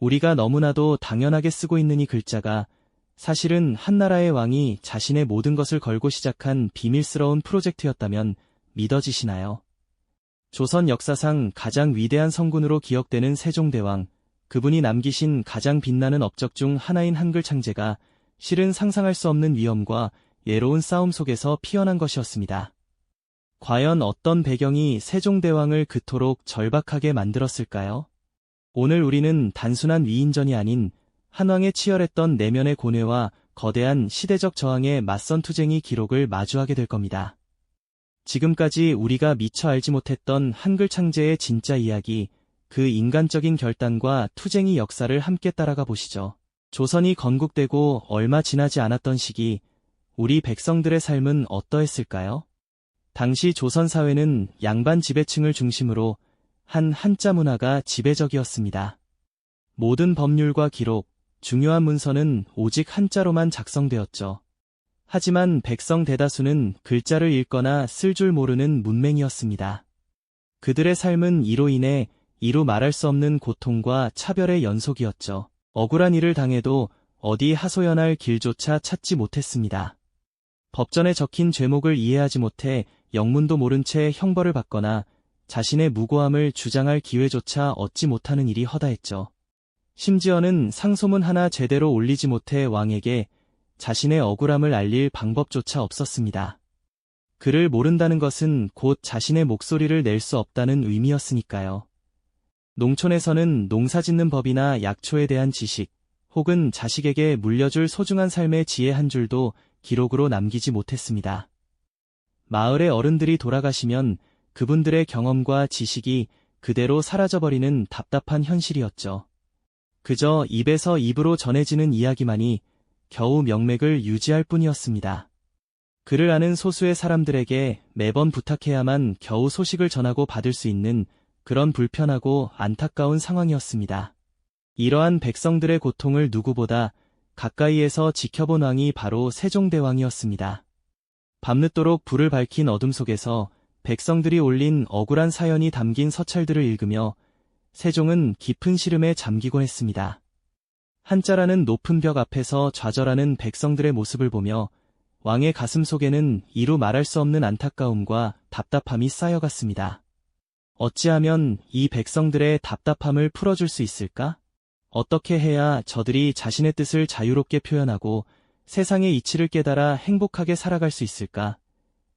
우리가 너무나도 당연하게 쓰고 있는 이 글자가 사실은 한 나라의 왕이 자신의 모든 것을 걸고 시작한 비밀스러운 프로젝트였다면 믿어지시나요? 조선 역사상 가장 위대한 성군으로 기억되는 세종대왕, 그분이 남기신 가장 빛나는 업적 중 하나인 한글 창제가 실은 상상할 수 없는 위험과 예로운 싸움 속에서 피어난 것이었습니다. 과연 어떤 배경이 세종대왕을 그토록 절박하게 만들었을까요? 오늘 우리는 단순한 위인전이 아닌 한왕의 치열했던 내면의 고뇌와 거대한 시대적 저항에 맞선 투쟁의 기록을 마주하게 될 겁니다. 지금까지 우리가 미처 알지 못했던 한글 창제의 진짜 이야기, 그 인간적인 결단과 투쟁의 역사를 함께 따라가 보시죠. 조선이 건국되고 얼마 지나지 않았던 시기, 우리 백성들의 삶은 어떠했을까요? 당시 조선 사회는 양반 지배층을 중심으로 한자 문화가 지배적이었습니다. 모든 법률과 기록, 중요한 문서는 오직 한자로만 작성되었죠. 하지만 백성 대다수는 글자를 읽거나 쓸 줄 모르는 문맹이었습니다. 그들의 삶은 이로 인해 이루 말할 수 없는 고통과 차별의 연속이었죠. 억울한 일을 당해도 어디 하소연할 길조차 찾지 못했습니다. 법전에 적힌 죄목을 이해하지 못해 영문도 모른 채 형벌을 받거나 자신의 무고함을 주장할 기회조차 얻지 못하는 일이 허다했죠. 심지어는 상소문 하나 제대로 올리지 못해 왕에게 자신의 억울함을 알릴 방법조차 없었습니다. 글을 모른다는 것은 곧 자신의 목소리를 낼 수 없다는 의미였으니까요. 농촌에서는 농사짓는 법이나 약초에 대한 지식, 혹은 자식에게 물려줄 소중한 삶의 지혜 한 줄도 기록으로 남기지 못했습니다. 마을의 어른들이 돌아가시면 그분들의 경험과 지식이 그대로 사라져버리는 답답한 현실이었죠. 그저 입에서 입으로 전해지는 이야기만이 겨우 명맥을 유지할 뿐이었습니다. 글을 아는 소수의 사람들에게 매번 부탁해야만 겨우 소식을 전하고 받을 수 있는 그런 불편하고 안타까운 상황이었습니다. 이러한 백성들의 고통을 누구보다 가까이에서 지켜본 왕이 바로 세종대왕이었습니다. 밤늦도록 불을 밝힌 어둠 속에서 백성들이 올린 억울한 사연이 담긴 서찰들을 읽으며 세종은 깊은 시름에 잠기곤 했습니다. 한자라는 높은 벽 앞에서 좌절하는 백성들의 모습을 보며 왕의 가슴 속에는 이루 말할 수 없는 안타까움과 답답함이 쌓여갔습니다. 어찌하면 이 백성들의 답답함을 풀어줄 수 있을까? 어떻게 해야 저들이 자신의 뜻을 자유롭게 표현하고 세상의 이치를 깨달아 행복하게 살아갈 수 있을까?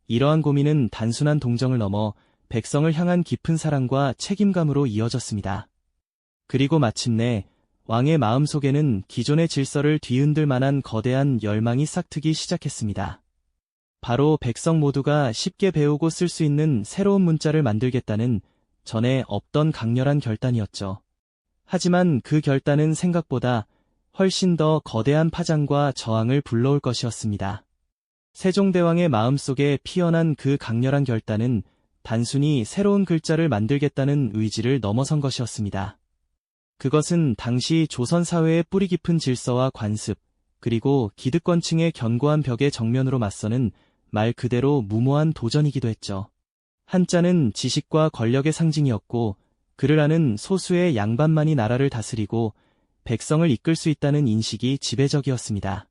이러한 고민은 단순한 동정을 넘어 백성을 향한 깊은 사랑과 책임감으로 이어졌습니다. 그리고 마침내 왕의 마음속에는 기존의 질서를 뒤흔들 만한 거대한 열망이 싹트기 시작했습니다. 바로 백성 모두가 쉽게 배우고 쓸 수 있는 새로운 문자를 만들겠다는 전에 없던 강렬한 결단이었죠. 하지만 그 결단은 생각보다 훨씬 더 거대한 파장과 저항을 불러올 것이었습니다. 세종대왕의 마음속에 피어난 그 강렬한 결단은 단순히 새로운 글자를 만들겠다는 의지를 넘어선 것이었습니다. 그것은 당시 조선 사회의 뿌리 깊은 질서와 관습, 그리고 기득권층의 견고한 벽에 정면으로 맞서는 말 그대로 무모한 도전이기도 했죠. 한자는 지식과 권력의 상징이었고 글을 아는 소수의 양반만이 나라를 다스리고 백성을 이끌 수 있다는 인식이 지배적이었습니다.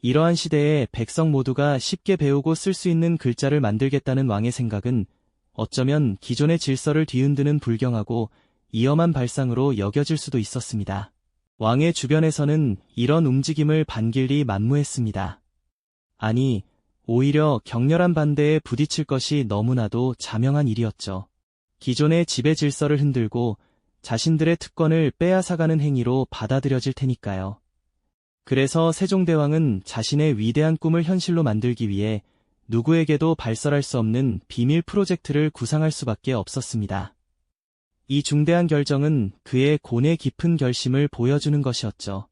이러한 시대에 백성 모두가 쉽게 배우고 쓸 수 있는 글자를 만들겠다는 왕의 생각은 어쩌면 기존의 질서를 뒤흔드는 불경하고 위험한 발상으로 여겨질 수도 있었습니다. 왕의 주변에서는 이런 움직임을 반길리 만무했습니다. 아니, 오히려 격렬한 반대에 부딪힐 것이 너무나도 자명한 일이었죠. 기존의 지배 질서를 흔들고 자신들의 특권을 빼앗아가는 행위로 받아들여질 테니까요. 그래서 세종대왕은 자신의 위대한 꿈을 현실로 만들기 위해 누구에게도 발설할 수 없는 비밀 프로젝트를 구상할 수밖에 없었습니다. 이 중대한 결정은 그의 고뇌 깊은 결심을 보여주는 것이었죠.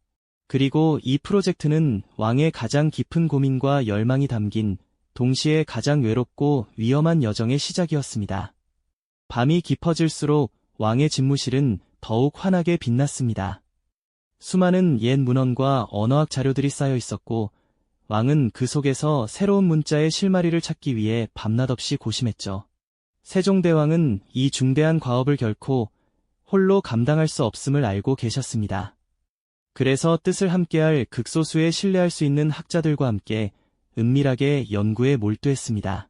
그리고 이 프로젝트는 왕의 가장 깊은 고민과 열망이 담긴 동시에 가장 외롭고 위험한 여정의 시작이었습니다. 밤이 깊어질수록 왕의 집무실은 더욱 환하게 빛났습니다. 수많은 옛 문헌과 언어학 자료들이 쌓여 있었고 왕은 그 속에서 새로운 문자의 실마리를 찾기 위해 밤낮없이 고심했죠. 세종대왕은 이 중대한 과업을 결코 홀로 감당할 수 없음을 알고 계셨습니다. 그래서 뜻을 함께할 극소수의 신뢰할 수 있는 학자들과 함께 은밀하게 연구에 몰두했습니다.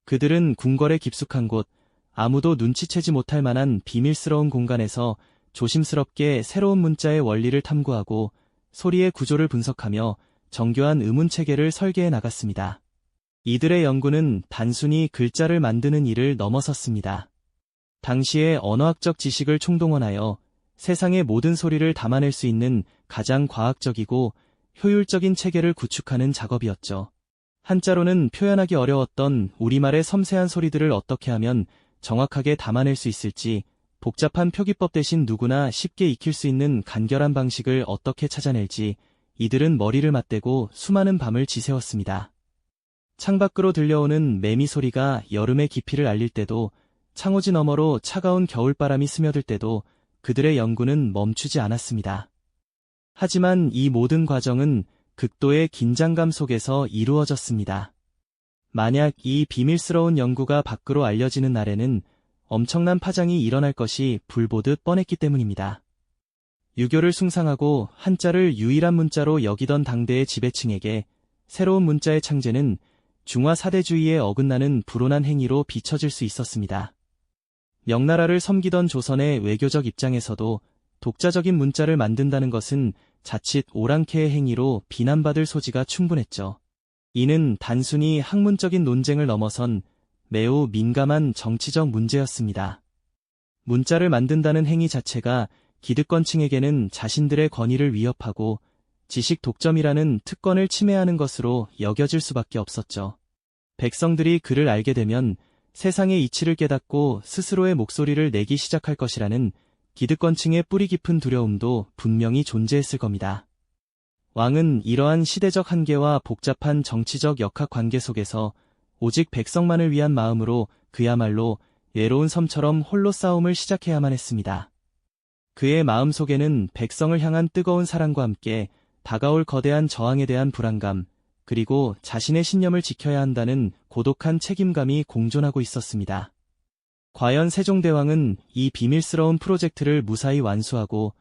그들은 궁궐의 깊숙한 곳, 아무도 눈치채지 못할 만한 비밀스러운 공간에서 조심스럽게 새로운 문자의 원리를 탐구하고 소리의 구조를 분석하며 정교한 의문체계를 설계해 나갔습니다. 이들의 연구는 단순히 글자를 만드는 일을 넘어섰습니다. 당시의 언어학적 지식을 총동원하여 세상의 모든 소리를 담아낼 수 있는 가장 과학적이고 효율적인 체계를 구축하는 작업이었죠. 한자로는 표현하기 어려웠던 우리말의 섬세한 소리들을 어떻게 하면 정확하게 담아낼 수 있을지, 복잡한 표기법 대신 누구나 쉽게 익힐 수 있는 간결한 방식을 어떻게 찾아낼지 이들은 머리를 맞대고 수많은 밤을 지새웠습니다. 창밖으로 들려오는 매미 소리가 여름의 깊이를 알릴 때도, 창호지 너머로 차가운 겨울바람이 스며들 때도 그들의 연구는 멈추지 않았습니다. 하지만 이 모든 과정은 극도의 긴장감 속에서 이루어졌습니다. 만약 이 비밀스러운 연구가 밖으로 알려지는 날에는 엄청난 파장이 일어날 것이 불보듯 뻔했기 때문입니다. 유교를 숭상하고 한자를 유일한 문자로 여기던 당대의 지배층에게 새로운 문자의 창제는 중화 사대주의에 어긋나는 불온한 행위로 비춰질 수 있었습니다. 명나라를 섬기던 조선의 외교적 입장에서도 독자적인 문자를 만든다는 것은 자칫 오랑캐의 행위로 비난받을 소지가 충분했죠. 이는 단순히 학문적인 논쟁을 넘어선 매우 민감한 정치적 문제였습니다. 문자를 만든다는 행위 자체가 기득권층에게는 자신들의 권위를 위협하고 지식 독점이라는 특권을 침해하는 것으로 여겨질 수밖에 없었죠. 백성들이 그를 알게 되면 세상의 이치를 깨닫고 스스로의 목소리를 내기 시작할 것이라는 기득권층의 뿌리 깊은 두려움도 분명히 존재했을 겁니다. 왕은 이러한 시대적 한계와 복잡한 정치적 역학관계 속에서 오직 백성만을 위한 마음으로 그야말로 외로운 섬처럼 홀로 싸움을 시작해야만 했습니다. 그의 마음속에는 백성을 향한 뜨거운 사랑과 함께 다가올 거대한 저항에 대한 불안감, 그리고 자신의 신념을 지켜야 한다는 고독한 책임감이 공존하고 있었습니다. 과연 세종대왕은 이 비밀스러운 프로젝트를 무사히 완수하고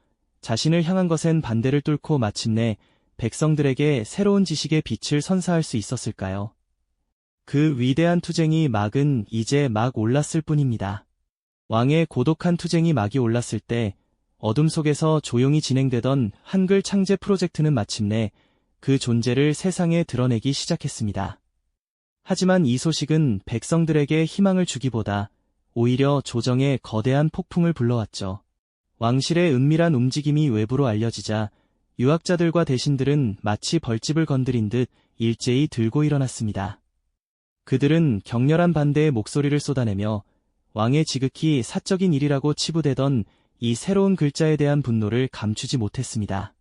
자신을 향한 것엔 반대를 뚫고 마침내 백성들에게 새로운 지식의 빛을 선사할 수 있었을까요? 그 위대한 투쟁이 막은 이제 막 올랐을 뿐입니다. 왕의 고독한 투쟁이 막이 올랐을 때 어둠 속에서 조용히 진행되던 한글 창제 프로젝트는 마침내 그 존재를 세상에 드러내기 시작했습니다. 하지만 이 소식은 백성들에게 희망을 주기보다 오히려 조정에 거대한 폭풍을 불러왔죠. 왕실의 은밀한 움직임이 외부로 알려지자 유학자들과 대신들은 마치 벌집을 건드린 듯 일제히 들고 일어났습니다. 그들은 격렬한 반대의 목소리를 쏟아내며 왕의 지극히 사적인 일이라고 치부되던 이 새로운 글자에 대한 분노를 감추지 못했습니다.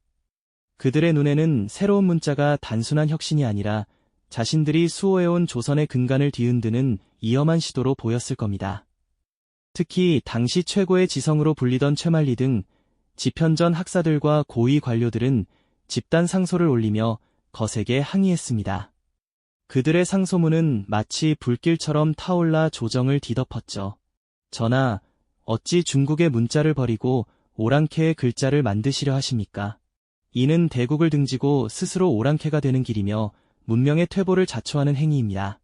그들의 눈에는 새로운 문자가 단순한 혁신이 아니라 자신들이 수호해온 조선의 근간을 뒤흔드는 위험한 시도로 보였을 겁니다. 특히 당시 최고의 지성으로 불리던 최만리 등 집현전 학사들과 고위 관료들은 집단 상소를 올리며 거세게 항의했습니다. 그들의 상소문은 마치 불길처럼 타올라 조정을 뒤덮었죠. 전하, 어찌 중국의 문자를 버리고 오랑캐의 글자를 만드시려 하십니까? 이는 대국을 등지고 스스로 오랑캐가 되는 길이며 문명의 퇴보를 자초하는 행위입니다.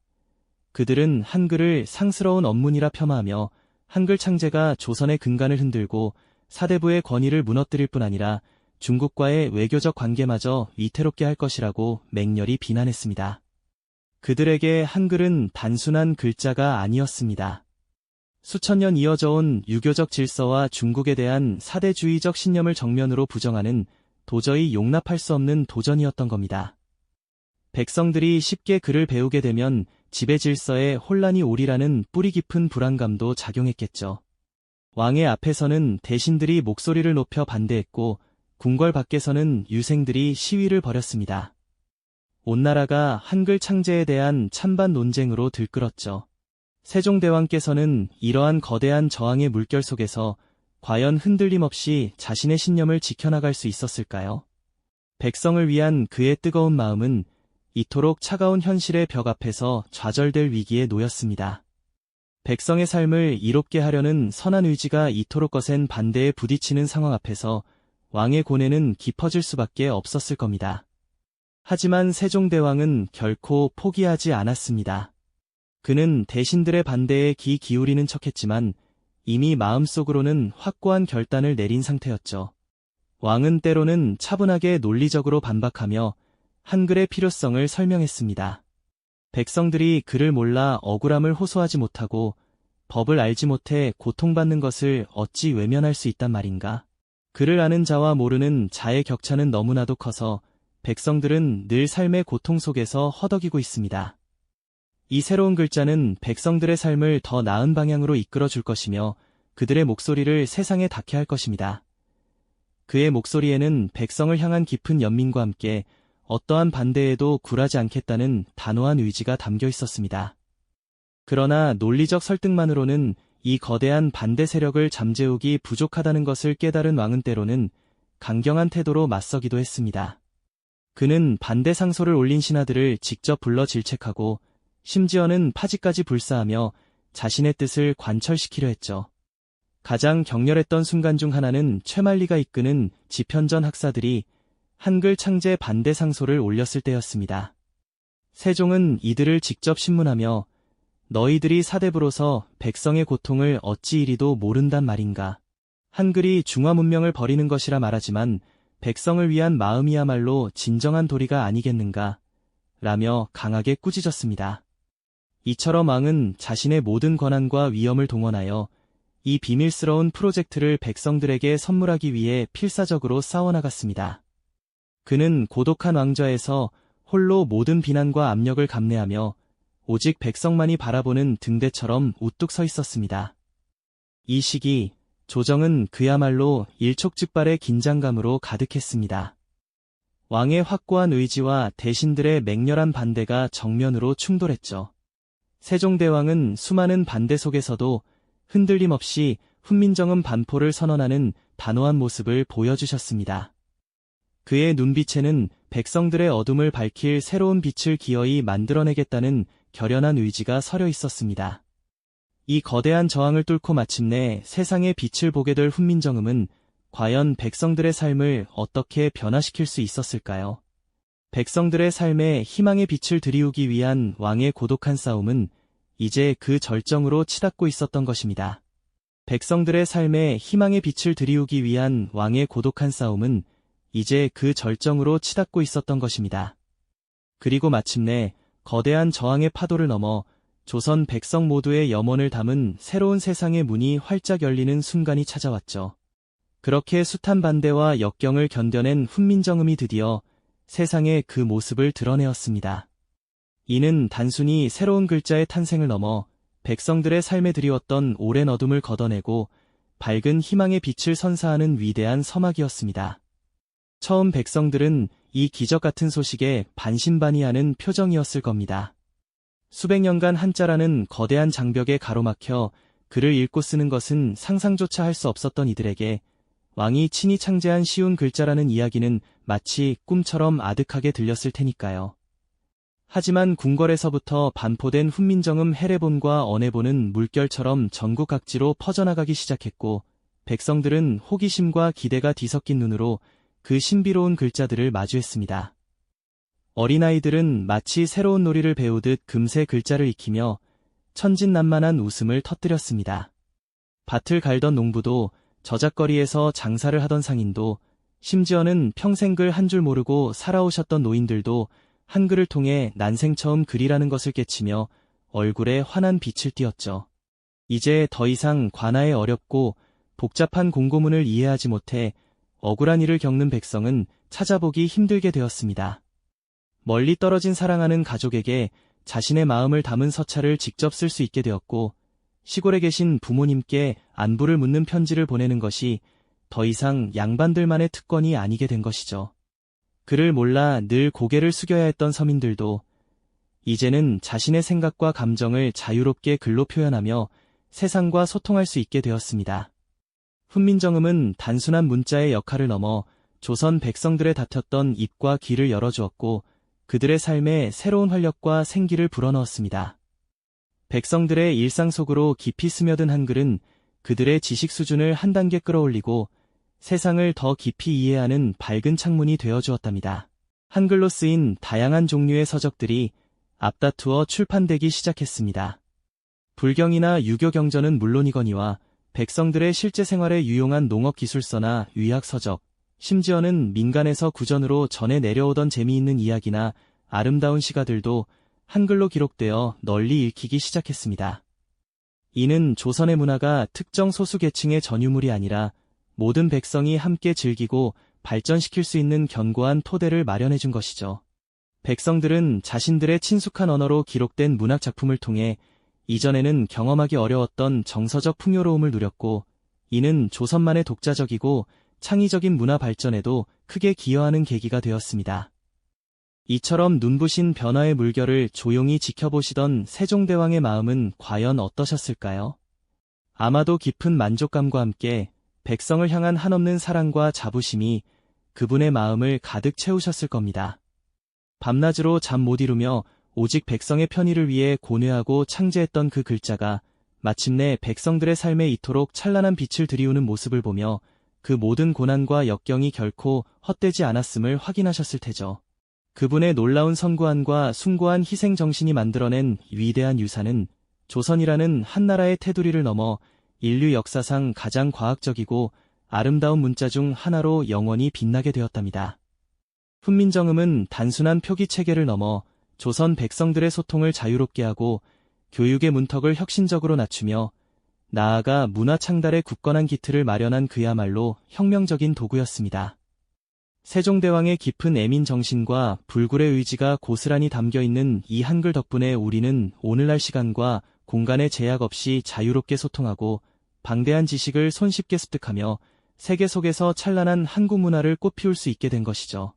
그들은 한글을 상스러운 언문이라 폄하하며 한글 창제가 조선의 근간을 흔들고 사대부의 권위를 무너뜨릴 뿐 아니라 중국과의 외교적 관계마저 위태롭게 할 것이라고 맹렬히 비난했습니다. 그들에게 한글은 단순한 글자가 아니었습니다. 수천 년 이어져 온 유교적 질서와 중국에 대한 사대주의적 신념을 정면으로 부정하는 도저히 용납할 수 없는 도전이었던 겁니다. 백성들이 쉽게 글을 배우게 되면 지배 질서에 혼란이 오리라는 뿌리 깊은 불안감도 작용했겠죠. 왕의 앞에서는 대신들이 목소리를 높여 반대했고 궁궐 밖에서는 유생들이 시위를 벌였습니다. 온 나라가 한글 창제에 대한 찬반 논쟁으로 들끓었죠. 세종대왕께서는 이러한 거대한 저항의 물결 속에서 과연 흔들림 없이 자신의 신념을 지켜나갈 수 있었을까요? 백성을 위한 그의 뜨거운 마음은 이토록 차가운 현실의 벽 앞에서 좌절될 위기에 놓였습니다. 백성의 삶을 이롭게 하려는 선한 의지가 이토록 거센 반대에 부딪히는 상황 앞에서 왕의 고뇌는 깊어질 수밖에 없었을 겁니다. 하지만 세종대왕은 결코 포기하지 않았습니다. 그는 대신들의 반대에 귀 기울이는 척했지만 이미 마음속으로는 확고한 결단을 내린 상태였죠. 왕은 때로는 차분하게 논리적으로 반박하며 한글의 필요성을 설명했습니다. 백성들이 글을 몰라 억울함을 호소하지 못하고 법을 알지 못해 고통받는 것을 어찌 외면할 수 있단 말인가? 글을 아는 자와 모르는 자의 격차는 너무나도 커서 백성들은 늘 삶의 고통 속에서 허덕이고 있습니다. 이 새로운 글자는 백성들의 삶을 더 나은 방향으로 이끌어 줄 것이며 그들의 목소리를 세상에 닿게 할 것입니다. 그의 목소리에는 백성을 향한 깊은 연민과 함께 어떠한 반대에도 굴하지 않겠다는 단호한 의지가 담겨 있었습니다. 그러나 논리적 설득만으로는 이 거대한 반대 세력을 잠재우기 부족하다는 것을 깨달은 왕은 때로는 강경한 태도로 맞서기도 했습니다. 그는 반대 상소를 올린 신하들을 직접 불러 질책하고 심지어는 파지까지 불사하며 자신의 뜻을 관철시키려 했죠. 가장 격렬했던 순간 중 하나는 최만리가 이끄는 지편전 학사들이 한글 창제 반대 상소를 올렸을 때였습니다. 세종은 이들을 직접 신문하며 너희들이 사대부로서 백성의 고통을 어찌 이리도 모른단 말인가. 한글이 중화 문명을 버리는 것이라 말하지만 백성을 위한 마음이야말로 진정한 도리가 아니겠는가 라며 강하게 꾸짖었습니다. 이처럼 왕은 자신의 모든 권한과 위엄을 동원하여 이 비밀스러운 프로젝트를 백성들에게 선물하기 위해 필사적으로 싸워나갔습니다. 그는 고독한 왕좌에서 홀로 모든 비난과 압력을 감내하며 오직 백성만이 바라보는 등대처럼 우뚝 서 있었습니다. 이 시기 조정은 그야말로 일촉즉발의 긴장감으로 가득했습니다. 왕의 확고한 의지와 대신들의 맹렬한 반대가 정면으로 충돌했죠. 세종대왕은 수많은 반대 속에서도 흔들림 없이 훈민정음 반포를 선언하는 단호한 모습을 보여주셨습니다. 그의 눈빛에는 백성들의 어둠을 밝힐 새로운 빛을 기어이 만들어내겠다는 결연한 의지가 서려 있었습니다. 이 거대한 저항을 뚫고 마침내 세상의 빛을 보게 될 훈민정음은 과연 백성들의 삶을 어떻게 변화시킬 수 있었을까요? 백성들의 삶에 희망의 빛을 드리우기 위한 왕의 고독한 싸움은 이제 그 절정으로 치닫고 있었던 것입니다. 백성들의 삶에 희망의 빛을 드리우기 위한 왕의 고독한 싸움은 이제 그 절정으로 치닫고 있었던 것입니다. 그리고 마침내 거대한 저항의 파도를 넘어 조선 백성 모두의 염원을 담은 새로운 세상의 문이 활짝 열리는 순간이 찾아왔죠. 그렇게 숱한 반대와 역경을 견뎌낸 훈민정음이 드디어 세상에 그 모습을 드러내었습니다. 이는 단순히 새로운 글자의 탄생을 넘어 백성들의 삶에 드리웠던 오랜 어둠을 걷어내고 밝은 희망의 빛을 선사하는 위대한 서막이었습니다. 처음 백성들은 이 기적 같은 소식에 반신반의하는 표정이었을 겁니다. 수백 년간 한자라는 거대한 장벽에 가로막혀 글을 읽고 쓰는 것은 상상조차 할 수 없었던 이들에게 왕이 친히 창제한 쉬운 글자라는 이야기는 마치 꿈처럼 아득하게 들렸을 테니까요. 하지만 궁궐에서부터 반포된 훈민정음 해례본과 언해본은 물결처럼 전국 각지로 퍼져나가기 시작했고 백성들은 호기심과 기대가 뒤섞인 눈으로 그 신비로운 글자들을 마주했습니다. 어린아이들은 마치 새로운 놀이를 배우듯 금세 글자를 익히며 천진난만한 웃음을 터뜨렸습니다. 밭을 갈던 농부도 저작거리에서 장사를 하던 상인도 심지어는 평생 글 한 줄 모르고 살아오셨던 노인들도 한글을 통해 난생 처음 글이라는 것을 깨치며 얼굴에 환한 빛을 띠었죠. 이제 더 이상 관아에 어렵고 복잡한 공고문을 이해하지 못해 억울한 일을 겪는 백성은 찾아보기 힘들게 되었습니다. 멀리 떨어진 사랑하는 가족에게 자신의 마음을 담은 서찰을 직접 쓸 수 있게 되었고 시골에 계신 부모님께 안부를 묻는 편지를 보내는 것이 더 이상 양반들만의 특권이 아니게 된 것이죠. 글을 몰라 늘 고개를 숙여야 했던 서민들도 이제는 자신의 생각과 감정을 자유롭게 글로 표현하며 세상과 소통할 수 있게 되었습니다. 훈민정음은 단순한 문자의 역할을 넘어 조선 백성들의 닫혔던 입과 귀를 열어주었고 그들의 삶에 새로운 활력과 생기를 불어넣었습니다. 백성들의 일상 속으로 깊이 스며든 한글은 그들의 지식 수준을 한 단계 끌어올리고 세상을 더 깊이 이해하는 밝은 창문이 되어주었답니다. 한글로 쓰인 다양한 종류의 서적들이 앞다투어 출판되기 시작했습니다. 불경이나 유교 경전은 물론이거니와 백성들의 실제 생활에 유용한 농업기술서나 의학서적, 심지어는 민간에서 구전으로 전해 내려오던 재미있는 이야기나 아름다운 시가들도 한글로 기록되어 널리 읽히기 시작했습니다. 이는 조선의 문화가 특정 소수 계층의 전유물이 아니라 모든 백성이 함께 즐기고 발전시킬 수 있는 견고한 토대를 마련해 준 것이죠. 백성들은 자신들의 친숙한 언어로 기록된 문학 작품을 통해 이전에는 경험하기 어려웠던 정서적 풍요로움을 누렸고, 이는 조선만의 독자적이고 창의적인 문화 발전에도 크게 기여하는 계기가 되었습니다. 이처럼 눈부신 변화의 물결을 조용히 지켜보시던 세종대왕의 마음은 과연 어떠셨을까요? 아마도 깊은 만족감과 함께 백성을 향한 한없는 사랑과 자부심이 그분의 마음을 가득 채우셨을 겁니다. 밤낮으로 잠 못 이루며 오직 백성의 편의를 위해 고뇌하고 창제했던 그 글자가 마침내 백성들의 삶에 이토록 찬란한 빛을 들이우는 모습을 보며 그 모든 고난과 역경이 결코 헛되지 않았음을 확인하셨을 테죠. 그분의 놀라운 선구안과 숭고한 희생정신이 만들어낸 위대한 유산은 조선이라는 한나라의 테두리를 넘어 인류 역사상 가장 과학적이고 아름다운 문자 중 하나로 영원히 빛나게 되었답니다. 훈민정음은 단순한 표기체계를 넘어 조선 백성들의 소통을 자유롭게 하고 교육의 문턱을 혁신적으로 낮추며 나아가 문화 창달의 굳건한 기틀을 마련한 그야말로 혁명적인 도구였습니다. 세종대왕의 깊은 애민 정신과 불굴의 의지가 고스란히 담겨있는 이 한글 덕분에 우리는 오늘날 시간과 공간의 제약 없이 자유롭게 소통하고 방대한 지식을 손쉽게 습득하며 세계 속에서 찬란한 한국 문화를 꽃피울 수 있게 된 것이죠.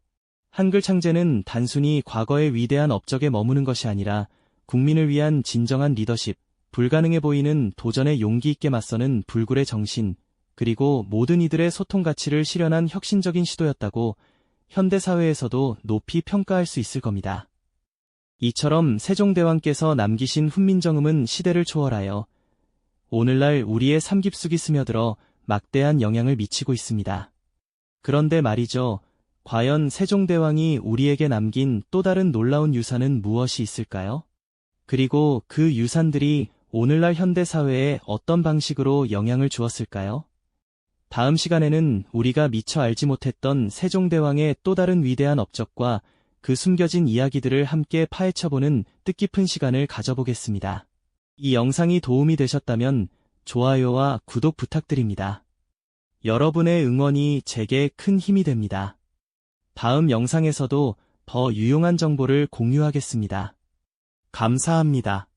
한글 창제는 단순히 과거의 위대한 업적에 머무는 것이 아니라 국민을 위한 진정한 리더십, 불가능해 보이는 도전에 용기 있게 맞서는 불굴의 정신, 그리고 모든 이들의 소통 가치를 실현한 혁신적인 시도였다고 현대사회에서도 높이 평가할 수 있을 겁니다. 이처럼 세종대왕께서 남기신 훈민정음은 시대를 초월하여 오늘날 우리의 삶 깊숙이 스며들어 막대한 영향을 미치고 있습니다. 그런데 말이죠. 과연 세종대왕이 우리에게 남긴 또 다른 놀라운 유산은 무엇이 있을까요? 그리고 그 유산들이 오늘날 현대사회에 어떤 방식으로 영향을 주었을까요? 다음 시간에는 우리가 미처 알지 못했던 세종대왕의 또 다른 위대한 업적과 그 숨겨진 이야기들을 함께 파헤쳐보는 뜻깊은 시간을 가져보겠습니다. 이 영상이 도움이 되셨다면 좋아요와 구독 부탁드립니다. 여러분의 응원이 제게 큰 힘이 됩니다. 다음 영상에서도 더 유용한 정보를 공유하겠습니다. 감사합니다.